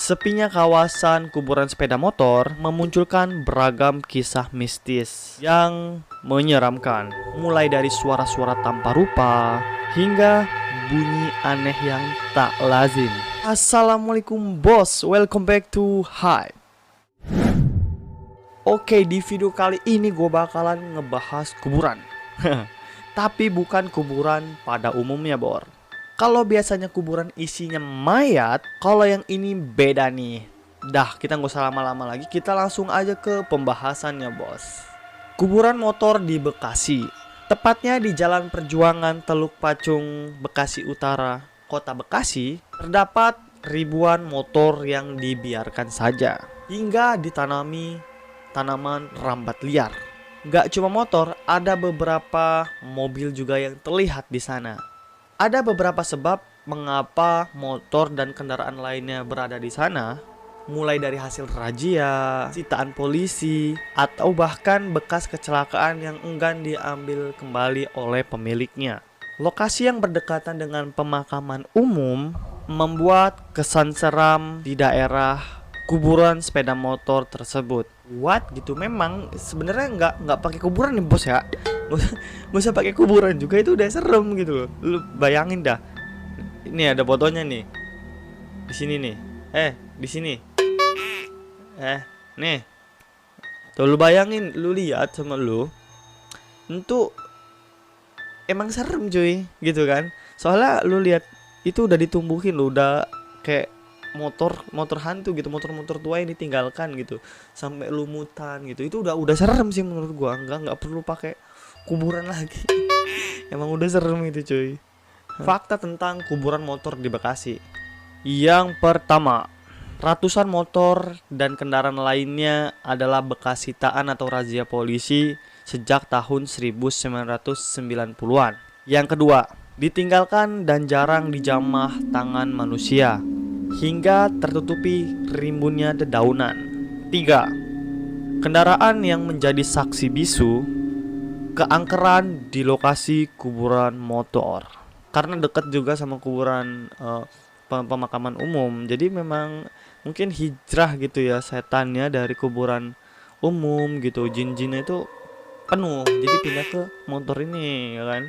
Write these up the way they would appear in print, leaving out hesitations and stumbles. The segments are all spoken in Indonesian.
Sepinya kawasan kuburan sepeda motor memunculkan beragam kisah mistis yang menyeramkan, mulai dari suara-suara tanpa rupa hingga bunyi aneh yang tak lazim. Assalamualaikum bos, welcome back to Hype. Oke, di video kali ini gue bakalan ngebahas kuburan. Tapi bukan kuburan pada umumnya, Bor. Kalau biasanya kuburan isinya mayat, kalau yang ini beda nih. Dah, kita nggak usah lama-lama lagi, kita langsung aja ke pembahasannya, bos. Kuburan motor di Bekasi, tepatnya di Jalan Perjuangan Teluk Pacung, Bekasi Utara, Kota Bekasi, terdapat ribuan motor yang dibiarkan saja hingga ditanami tanaman rambat liar. Gak cuma motor, ada beberapa mobil juga yang terlihat di sana. Ada beberapa sebab mengapa motor dan kendaraan lainnya berada di sana, mulai dari hasil razia, sitaan polisi, atau bahkan bekas kecelakaan yang enggan diambil kembali oleh pemiliknya. Lokasi yang berdekatan dengan pemakaman umum membuat kesan seram di daerah kuburan sepeda motor tersebut. What gitu, memang sebenarnya nggak pakai kuburan nih bos ya. Nggak usah pakai kuburan juga, itu udah serem gitu loh. Lu bayangin dah. Ini ada fotonya nih. Di sini nih. Di sini. Nih. Tuh lu bayangin, lu lihat sama lu. Tentu emang serem cuy, gitu kan. Soalnya lu lihat itu udah ditumbuhin lu, udah kayak motor hantu gitu, motor tua yang ditinggalkan gitu sampai lumutan gitu. Itu udah serem sih menurut gua. Nggak perlu pakai kuburan lagi. Emang udah serem itu cuy. Fakta tentang kuburan motor di Bekasi. Yang pertama, ratusan motor dan kendaraan lainnya adalah bekas sitaan atau razia polisi sejak tahun 1990-an. Yang kedua, ditinggalkan dan jarang dijamah tangan manusia hingga tertutupi rimbunnya dedaunan. 3. Kendaraan yang menjadi saksi bisu keangkeran di lokasi kuburan motor. Karena dekat juga sama kuburan pemakaman umum, jadi memang mungkin hijrah gitu ya setannya dari kuburan umum gitu. Jin-jinnya itu penuh, jadi pindah ke motor ini ya kan.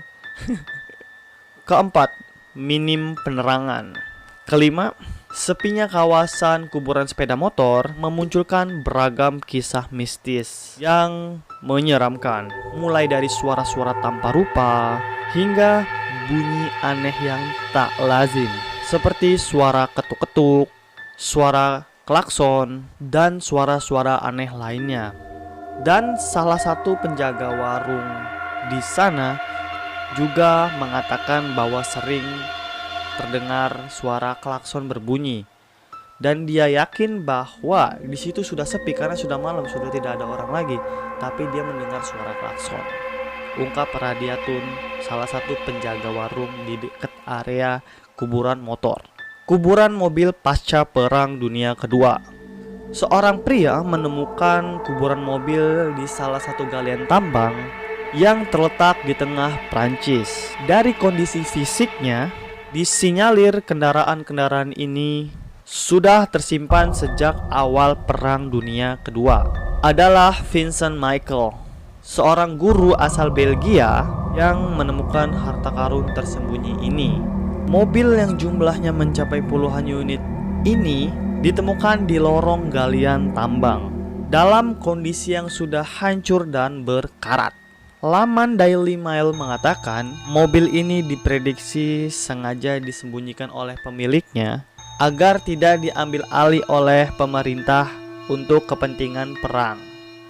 Keempat, minim penerangan. Kelima, sepinya kawasan kuburan sepeda motor memunculkan beragam kisah mistis yang menyeramkan, mulai dari suara-suara tanpa rupa hingga bunyi aneh yang tak lazim, seperti suara ketuk-ketuk, suara klakson, dan suara-suara aneh lainnya. Dan salah satu penjaga warung di sana juga mengatakan bahwa sering terdengar suara klakson berbunyi, dan dia yakin bahwa di situ sudah sepi karena sudah malam, sudah tidak ada orang lagi, tapi dia mendengar suara klakson. Ungkap Radiatun, salah satu penjaga warung di dekat area kuburan motor. Kuburan mobil pasca Perang Dunia Kedua. Seorang pria menemukan kuburan mobil di salah satu galian tambang yang terletak di tengah Prancis. Dari kondisi fisiknya, disinyalir kendaraan-kendaraan ini sudah tersimpan sejak awal Perang Dunia Kedua. Adalah Vincent Michael, seorang guru asal Belgia yang menemukan harta karun tersembunyi ini. Mobil yang jumlahnya mencapai puluhan unit ini ditemukan di lorong galian tambang dalam kondisi yang sudah hancur dan berkarat. Laman Daily Mail mengatakan mobil ini diprediksi sengaja disembunyikan oleh pemiliknya agar tidak diambil alih oleh pemerintah untuk kepentingan perang.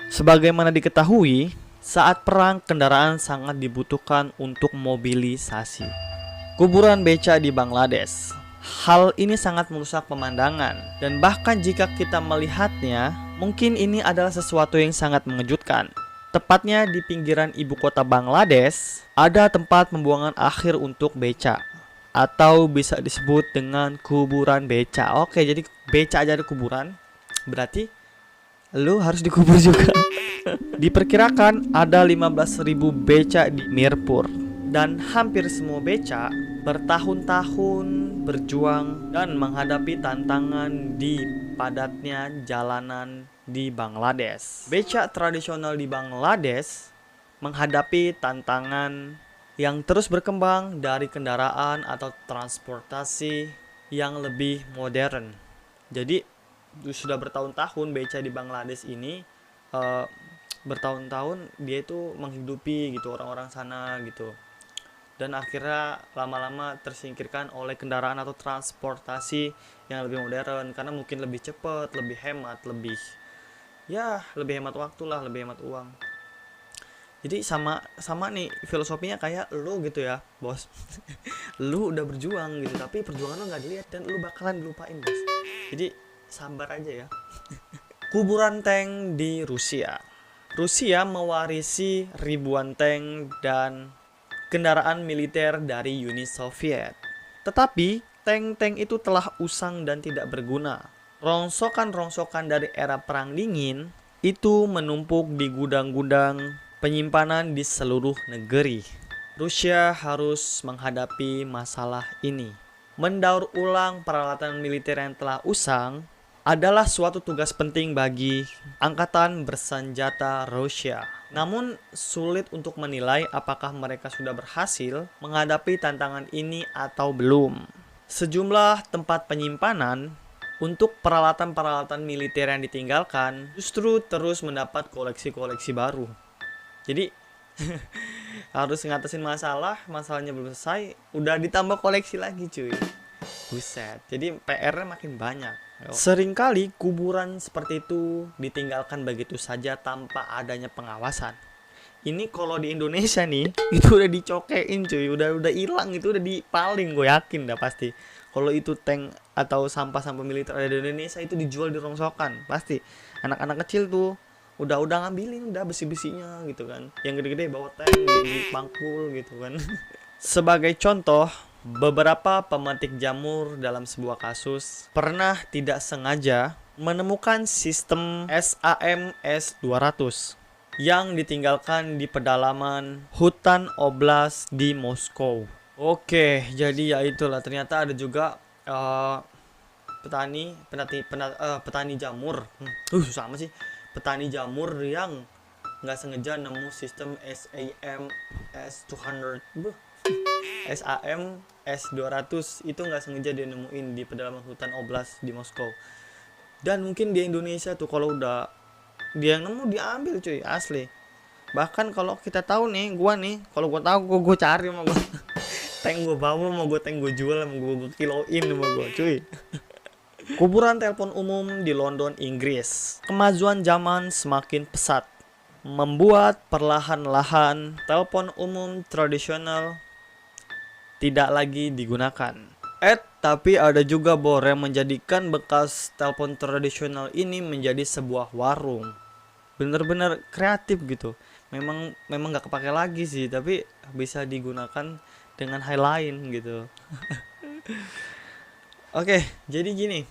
Sebagaimana diketahui, saat perang kendaraan sangat dibutuhkan untuk mobilisasi. Kuburan beca di Bangladesh. Hal ini sangat merusak pemandangan, dan bahkan jika kita melihatnya, mungkin ini adalah sesuatu yang sangat mengejutkan. Tepatnya di pinggiran ibu kota Bangladesh, ada tempat pembuangan akhir untuk beca, atau bisa disebut dengan kuburan beca. Oke, jadi beca aja ada kuburan, berarti lu harus dikubur juga. Diperkirakan ada 15.000 beca di Mirpur, dan hampir semua beca bertahun-tahun berjuang dan menghadapi tantangan di padatnya jalanan di Bangladesh. Becak tradisional di Bangladesh menghadapi tantangan yang terus berkembang dari kendaraan atau transportasi yang lebih modern. Jadi sudah bertahun-tahun beca di Bangladesh ini bertahun-tahun dia itu menghidupi gitu orang-orang sana gitu. Dan akhirnya lama-lama tersingkirkan oleh kendaraan atau transportasi yang lebih modern karena mungkin lebih cepat, lebih hemat, lebih hemat waktu lah, lebih hemat uang. Jadi sama nih filosofinya kayak lu gitu ya bos. Lu udah berjuang gitu tapi perjuangan lu nggak dilihat dan lu bakalan dilupain bos. Jadi sabar aja ya. Kuburan tank di Rusia. Rusia mewarisi ribuan tank dan kendaraan militer dari Uni Soviet. Tetapi tank-tank itu telah usang dan tidak berguna. Rongsokan-rongsokan dari era Perang Dingin itu menumpuk di gudang-gudang penyimpanan di seluruh negeri. Rusia harus menghadapi masalah ini. Mendaur ulang peralatan militer yang telah usang adalah suatu tugas penting bagi angkatan bersenjata Rusia. Namun sulit untuk menilai apakah mereka sudah berhasil menghadapi tantangan ini atau belum. Sejumlah tempat penyimpanan untuk peralatan-peralatan militer yang ditinggalkan justru terus mendapat koleksi-koleksi baru. Jadi harus ngatasin masalahnya belum selesai, udah ditambah koleksi lagi cuy. Buset, jadi PR-nya makin banyak. Seringkali kuburan seperti itu ditinggalkan begitu saja tanpa adanya pengawasan. Ini kalau di Indonesia nih, itu udah dicokein cuy, udah hilang, itu udah dipaling, gue yakin dah pasti. Kalau itu tank atau sampah-sampah militer ada di Indonesia itu dijual di rongsokan, pasti. Anak-anak kecil tuh udah ngambilin udah besi-besinya gitu kan. Yang gede-gede bawa tank di pangkul gitu kan. Sebagai contoh, beberapa pemetik jamur dalam sebuah kasus pernah tidak sengaja menemukan sistem SAM S-200 yang ditinggalkan di pedalaman hutan oblast di Moskow. Oke, jadi ya itulah, ternyata ada juga petani jamur. Sama sih. Petani jamur yang nggak sengaja nemu sistem SAM S-200 itu nggak sengaja dia nemuin di pedalaman hutan oblast di Moskow. Dan mungkin di Indonesia tuh kalau udah dia yang nemu diambil cuy, asli. Bahkan kalau kita tahu nih, kalau gua tahu gua cari sama gua tank gua bawa, mau gua tank gua jual, sama gua kiloin sama gua cuy. Kuburan telepon umum di London, Inggris. Kemajuan zaman semakin pesat membuat perlahan-lahan telepon umum tradisional tidak lagi digunakan. Tapi ada juga yang menjadikan bekas telepon tradisional ini menjadi sebuah warung. Bener-bener kreatif gitu. Memang nggak kepake lagi sih, tapi bisa digunakan dengan hal lain gitu. Oke, jadi gini.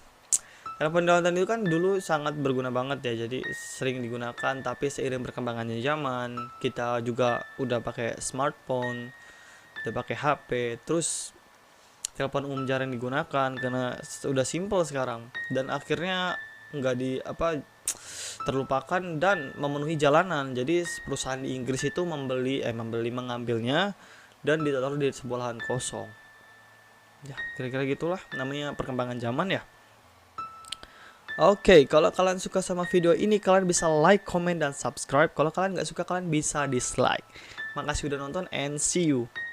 Telepon daun itu kan dulu sangat berguna banget ya, jadi sering digunakan. Tapi seiring berkembangannya zaman, kita juga udah pakai smartphone, udah pakai HP, terus telepon umum jarang digunakan karena udah simple sekarang. Dan akhirnya terlupakan dan memenuhi jalanan. Jadi perusahaan di Inggris itu mengambilnya dan ditaruh di sebuah lahan kosong. Ya, kira-kira gitulah namanya perkembangan zaman ya. Oke, kalau kalian suka sama video ini, kalian bisa like, comment, dan subscribe. Kalau kalian nggak suka, kalian bisa dislike. Makasih udah nonton and see you.